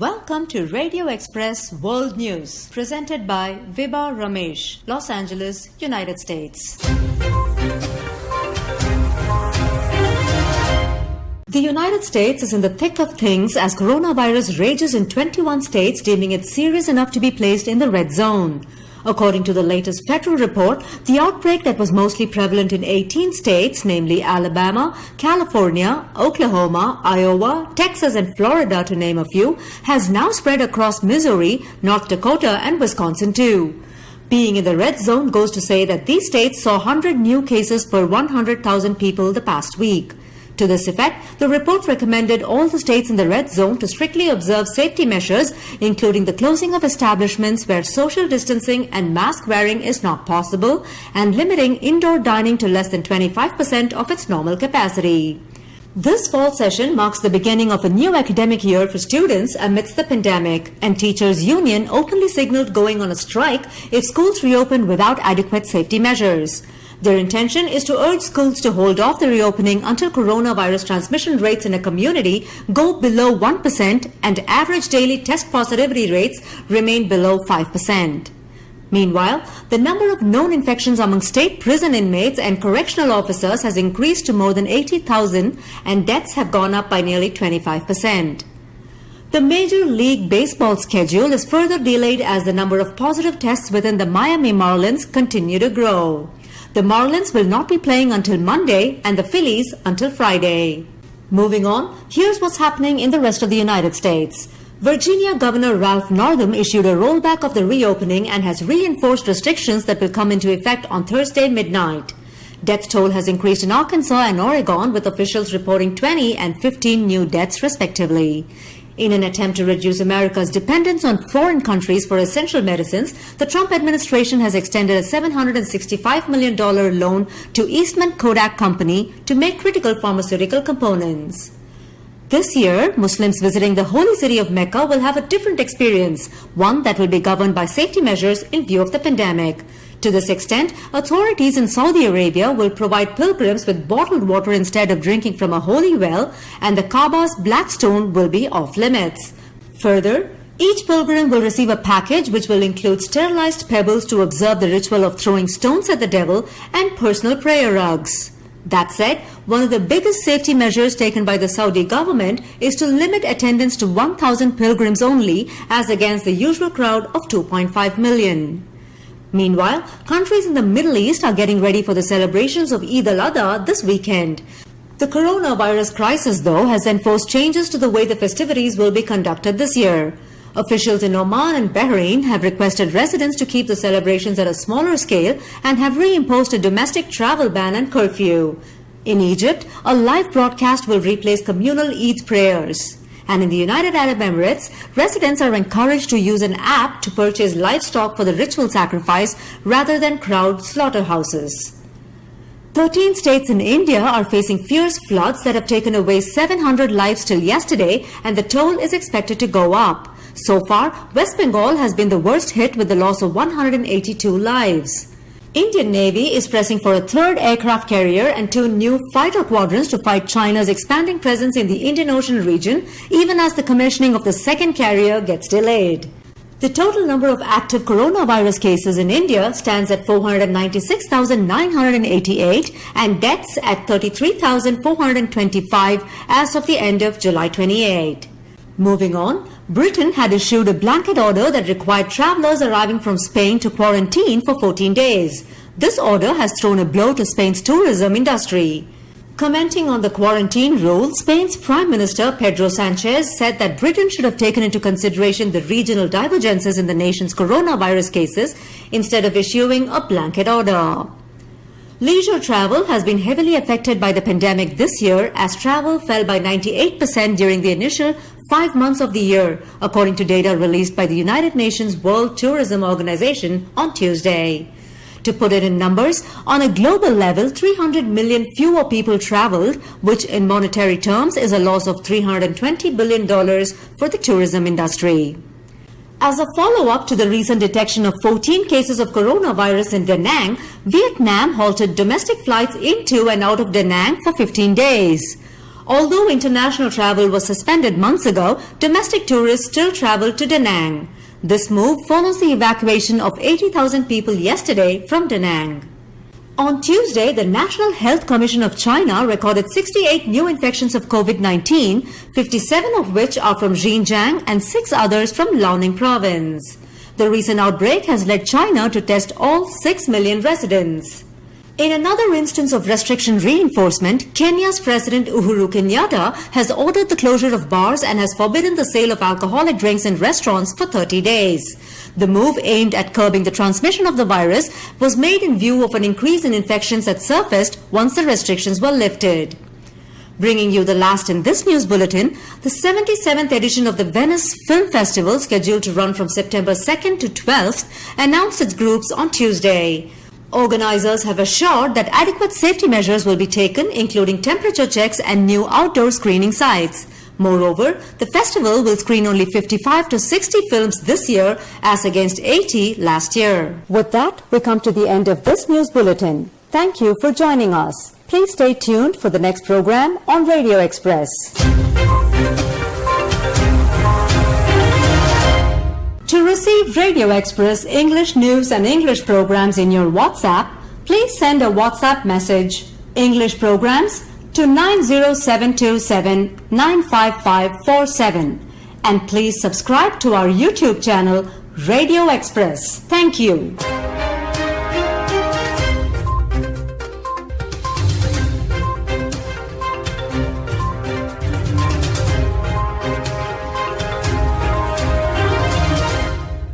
Welcome to Radio Express World News, presented by Vibha Ramesh, Los Angeles, United States. The United States is in the thick of things as coronavirus rages in 21 states, deeming it serious enough to be placed in the red zone. According to the latest federal report, the outbreak that was mostly prevalent in 18 states, namely Alabama, California, Oklahoma, Iowa, Texas and Florida to name a few, has now spread across Missouri, North Dakota and Wisconsin too. Being in the red zone goes to say that these states saw 100 new cases per 100,000 people the past week. To this effect, the report recommended all the states in the red zone to strictly observe safety measures, including the closing of establishments where social distancing and mask wearing is not possible, and limiting indoor dining to less than 25% of its normal capacity. This fall session marks the beginning of a new academic year for students amidst the pandemic, and Teachers Union openly signaled going on a strike if schools reopen without adequate safety measures. Their intention is to urge schools to hold off the reopening until coronavirus transmission rates in a community go below 1% and average daily test positivity rates remain below 5%. Meanwhile, the number of known infections among state prison inmates and correctional officers has increased to more than 80,000 and deaths have gone up by nearly 25%. The Major League Baseball schedule is further delayed as the number of positive tests within the Miami Marlins continue to grow. The Marlins will not be playing until Monday and the Phillies until Friday. Moving on, here's what's happening in the rest of the United States. Virginia Governor Ralph Northam issued a rollback of the reopening and has reinforced restrictions that will come into effect on Thursday midnight. Death toll has increased in Arkansas and Oregon, with officials reporting 20 and 15 new deaths respectively. In an attempt to reduce America's dependence on foreign countries for essential medicines, the Trump administration has extended a $765 million loan to Eastman Kodak Company to make critical pharmaceutical components. This year, Muslims visiting the holy city of Mecca will have a different experience, one that will be governed by safety measures in view of the pandemic. To this extent, authorities in Saudi Arabia will provide pilgrims with bottled water instead of drinking from a holy well, and the Kaaba's black stone will be off limits. Further, each pilgrim will receive a package which will include sterilized pebbles to observe the ritual of throwing stones at the devil and personal prayer rugs. That said, one of the biggest safety measures taken by the Saudi government is to limit attendance to 1,000 pilgrims only, as against the usual crowd of 2.5 million. Meanwhile, countries in the Middle East are getting ready for the celebrations of Eid al-Adha this weekend. The coronavirus crisis, though, has enforced changes to the way the festivities will be conducted this year. Officials in Oman and Bahrain have requested residents to keep the celebrations at a smaller scale and have reimposed a domestic travel ban and curfew. In Egypt, a live broadcast will replace communal Eid prayers. And in the United Arab Emirates, residents are encouraged to use an app to purchase livestock for the ritual sacrifice rather than crowd slaughterhouses. 13 states in India are facing fierce floods that have taken away 700 lives till yesterday, and the toll is expected to go up. So far, West Bengal has been the worst hit with the loss of 182 lives. Indian Navy is pressing for a third aircraft carrier and 2 new fighter quadrants to fight China's expanding presence in the Indian Ocean region, even as the commissioning of the second carrier gets delayed. The total number of active coronavirus cases in India stands at 496,988 and deaths at 33,425 as of the end of July 28. Moving on, Britain had issued a blanket order that required travelers arriving from Spain to quarantine for 14 days. This order has thrown a blow to Spain's tourism industry. Commenting on the quarantine rule, Spain's Prime Minister Pedro Sanchez said that Britain should have taken into consideration the regional divergences in the nation's coronavirus cases instead of issuing a blanket order. Leisure travel has been heavily affected by the pandemic this year, as travel fell by 98% during the initial 5 months of the year, according to data released by the United Nations World Tourism Organization on Tuesday. To put it in numbers, on a global level, 300 million fewer people traveled, which in monetary terms is a loss of $320 billion for the tourism industry. As a follow-up to the recent detection of 14 cases of coronavirus in Da Nang, Vietnam halted domestic flights into and out of Da Nang for 15 days. Although international travel was suspended months ago, domestic tourists still travel to Da Nang. This move follows the evacuation of 80,000 people yesterday from Da Nang. On Tuesday, the National Health Commission of China recorded 68 new infections of COVID-19, 57 of which are from Xinjiang and 6 others from Liaoning province. The recent outbreak has led China to test all 6 million residents. In another instance of restriction reinforcement, Kenya's President Uhuru Kenyatta has ordered the closure of bars and has forbidden the sale of alcoholic drinks in restaurants for 30 days. The move, aimed at curbing the transmission of the virus, was made in view of an increase in infections that surfaced once the restrictions were lifted. Bringing you the last in this news bulletin, the 77th edition of the Venice Film Festival, scheduled to run from September 2nd to 12th, announced its groups on Tuesday. Organizers have assured that adequate safety measures will be taken, including temperature checks and new outdoor screening sites. Moreover, the festival will screen only 55 to 60 films this year as against 80 last year. With that, we come to the end of this news bulletin. Thank you for joining us. Please stay tuned for the next program on Radio Express. To receive Radio Express English news and English programs in your WhatsApp, please send a WhatsApp message, English programs, to 90727 95547. And please subscribe to our YouTube channel, Radio Express. Thank you.